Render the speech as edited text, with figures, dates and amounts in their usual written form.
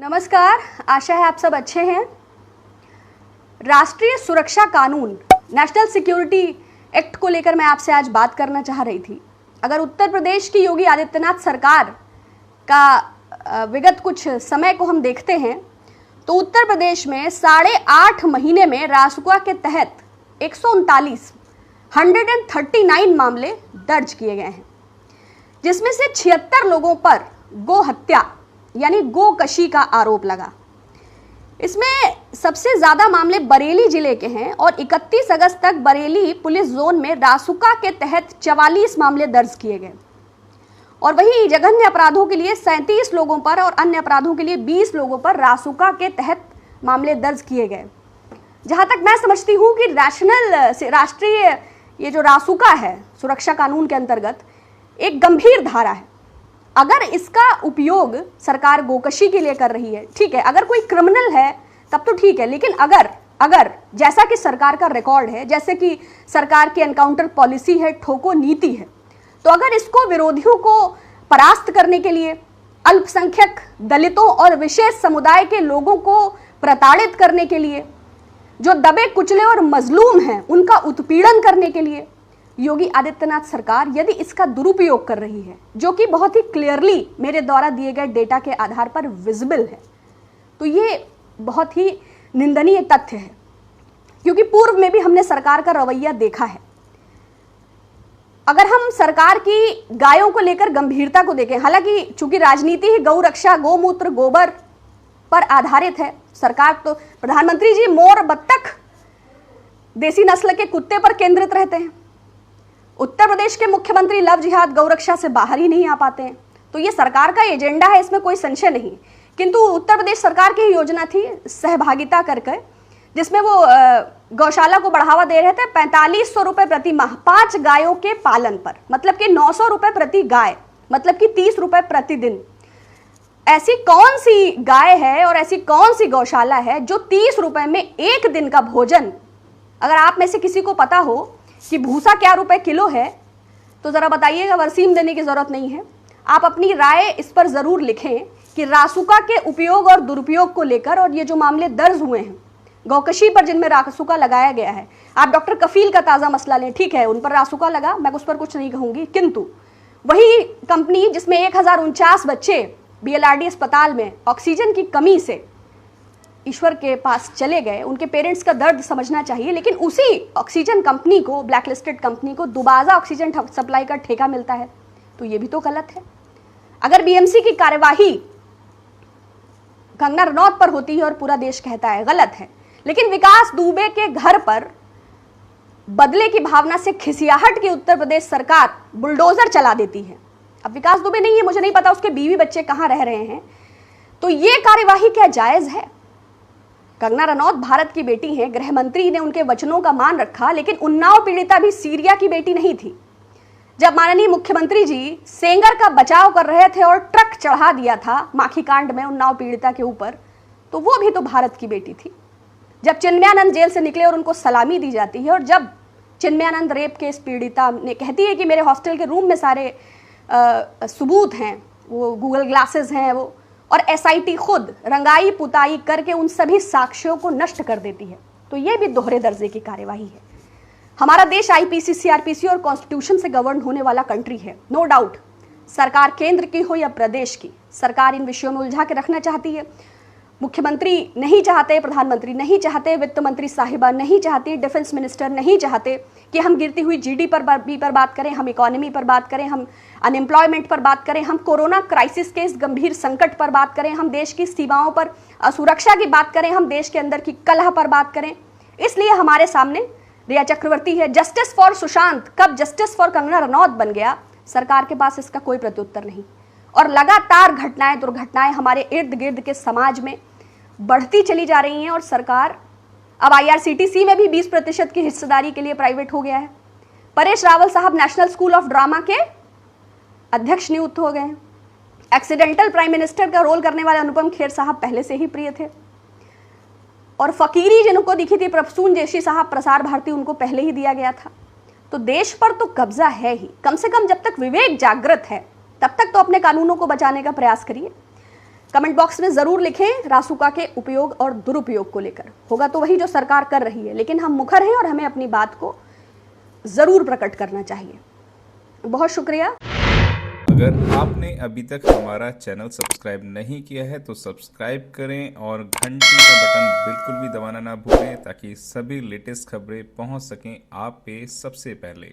नमस्कार, आशा है आप सब अच्छे हैं। राष्ट्रीय सुरक्षा कानून नेशनल सिक्योरिटी एक्ट को लेकर मैं आपसे आज बात करना चाह रही थी। अगर उत्तर प्रदेश की योगी आदित्यनाथ सरकार का विगत कुछ समय को हम देखते हैं तो उत्तर प्रदेश में 8.5 महीने में रासुका के तहत 139 मामले दर्ज किए गए हैं, जिसमें से 76 लोगों पर गो हत्या यानी गोकशी का आरोप लगा। इसमें सबसे ज्यादा मामले बरेली जिले के हैं और 31 अगस्त तक बरेली पुलिस जोन में रासुका के तहत 44 मामले दर्ज किए गए और वहीं जघन्य अपराधों के लिए 37 लोगों पर और अन्य अपराधों के लिए 20 लोगों पर रासुका के तहत मामले दर्ज किए गए। जहां तक मैं समझती हूं कि राष्ट्रीय ये जो रासुका है सुरक्षा कानून के अंतर्गत एक गंभीर धारा है। अगर इसका उपयोग सरकार गोकशी के लिए कर रही है, ठीक है, अगर कोई क्रिमिनल है तब तो ठीक है, लेकिन अगर जैसा कि सरकार का रिकॉर्ड है, जैसे कि सरकार की एनकाउंटर पॉलिसी है, ठोको नीति है, तो अगर इसको विरोधियों को परास्त करने के लिए, अल्पसंख्यक दलितों और विशेष समुदाय के लोगों को प्रताड़ित करने के लिए, जो दबे कुचले और मजलूम हैं उनका उत्पीड़न करने के लिए योगी आदित्यनाथ सरकार यदि इसका दुरुपयोग कर रही है, जो कि बहुत ही क्लियरली मेरे द्वारा दिए गए डेटा के आधार पर विजिबल है, तो ये बहुत ही निंदनीय तथ्य है। क्योंकि पूर्व में भी हमने सरकार का रवैया देखा है। अगर हम सरकार की गायों को लेकर गंभीरता को देखें, हालांकि चूंकि राजनीति ही गौ रक्षा, गौमूत्र, गोबर पर आधारित है, सरकार तो प्रधानमंत्री जी मोर, बत्तख, देसी नस्ल के कुत्ते पर केंद्रित रहते हैं। उत्तर प्रदेश के मुख्यमंत्री लव जिहाद गौरक्षा से बाहर ही नहीं आ पाते हैं, तो ये सरकार का एजेंडा है, इसमें कोई संशय नहीं। किंतु उत्तर प्रदेश सरकार की योजना थी सहभागिता करके, जिसमें वो गौशाला को बढ़ावा दे रहे थे 4500 रुपए प्रति माह 5 गायों के पालन पर, मतलब कि 900 रुपए प्रति गाय, मतलब कि 30 रुपए प्रतिदिन। ऐसी कौन सी गाय है और ऐसी कौन सी गौशाला है जो 30 रुपए में एक दिन का भोजन, अगर आप में से किसी को पता हो कि भूसा क्या रुपए किलो है तो जरा बताइएगा, वसीम देने की जरूरत नहीं है। आप अपनी राय इस पर जरूर लिखें कि रासुका के उपयोग और दुरुपयोग को लेकर और ये जो मामले दर्ज हुए हैं गौकशी पर जिनमें रासुका लगाया गया है, आप डॉक्टर कफील का ताजा मसला लें, ठीक है, उन पर रासुका लगा, मैं उस पर कुछ नहीं कहूंगी, किंतु वही कंपनी जिसमें 1049 बच्चे बीएलआरडी अस्पताल में ऑक्सीजन की कमी से ईश्वर के पास चले गए, उनके पेरेंट्स का दर्द समझना चाहिए, लेकिन उसी ऑक्सीजन कंपनी को, ब्लैकलिस्टेड कंपनी को दुबारा ऑक्सीजन सप्लाई का ठेका मिलता है, तो ये भी तो गलत है। अगर बीएमसी की कार्यवाही कंगना रनौत पर होती है और पूरा देश कहता है गलत है, लेकिन विकास दुबे के घर पर बदले की भावना से खिसियाहट की उत्तर प्रदेश सरकार बुलडोजर चला देती है। अब विकास दुबे नहीं है, मुझे नहीं पता उसके बीवी बच्चे कहां रह रहे हैं, तो ये कार्यवाही क्या जायज है? कंगना रनौत भारत की बेटी हैं, गृह मंत्री ने उनके वचनों का मान रखा, लेकिन उन्नाव पीड़िता भी सीरिया की बेटी नहीं थी। जब माननीय मुख्यमंत्री जी सेंगर का बचाव कर रहे थे और ट्रक चढ़ा दिया था माखी कांड में उन्नाव पीड़िता के ऊपर, तो वो भी तो भारत की बेटी थी। जब चिन्मयानंद जेल से निकले और उनको सलामी दी जाती है, और जब चिन्मयानंद रेप केस पीड़िता ने कहती है कि मेरे हॉस्टल के रूम में सारे सबूत हैं, वो गूगल ग्लासेस हैं वो, और एसआईटी खुद रंगाई पुताई करके उन सभी साक्ष्यों को नष्ट कर देती है, तो ये भी दोहरे दर्जे की कार्यवाही है। हमारा देश आईपीसी, सीआरपीसी और कॉन्स्टिट्यूशन से गवर्न होने वाला कंट्री है, नो डाउट। सरकार केंद्र की हो या प्रदेश की, सरकार इन विषयों में उलझा के रखना चाहती है। मुख्यमंत्री नहीं चाहते, प्रधानमंत्री नहीं चाहते, वित्त मंत्री साहिबा नहीं चाहती, डिफेंस मिनिस्टर नहीं चाहते कि हम गिरती हुई जीडी पर बात करें, हम इकोनॉमी पर बात करें, हम अनएम्प्लॉयमेंट पर बात करें, हम कोरोना क्राइसिस के इस गंभीर संकट पर बात करें, हम देश की सीमाओं पर असुरक्षा की बात करें, हम देश के अंदर की कलह पर बात करें। इसलिए हमारे सामने रिया चक्रवर्ती है। जस्टिस फॉर सुशांत कब जस्टिस फॉर कंगना रनौत बन गया, सरकार के पास इसका कोई प्रत्युत्तर नहीं। और लगातार घटनाएं, दुर्घटनाएं हमारे इर्द गिर्द के समाज में बढ़ती चली जा रही हैं और सरकार अब आईआरसीटीसी में भी 20% की हिस्सेदारी के लिए प्राइवेट हो गया है। परेश रावल साहब नेशनल स्कूल ऑफ ड्रामा के अध्यक्ष नियुक्त हो गए हैं। एक्सीडेंटल प्राइम मिनिस्टर का रोल करने वाले अनुपम खेर साहब पहले से ही प्रिय थे, और फकीरी जिनको दिखी थी प्रसून जोशी साहब प्रसार भारती, उनको पहले ही दिया गया था। तो देश पर तो कब्जा है ही, कम से कम जब तक विवेक जागृत है तब तक तो अपने कानूनों को बचाने का प्रयास करिए। कमेंट बॉक्स में ज़रूर लिखें रासुका के उपयोग और दुरुपयोग को लेकर। होगा तो वही जो सरकार कर रही है, लेकिन हम मुखर हैं और हमें अपनी बात को ज़रूर प्रकट करना चाहिए। बहुत शुक्रिया। अगर आपने अभी तक हमारा चैनल सब्सक्राइब नहीं किया है तो सब्सक्राइब करें और घंटी का बटन बिल्कुल भी दबाना ना भूलें ताकि सभी लेटेस्ट खबरें पहुंच सकें आप पे सबसे पहले।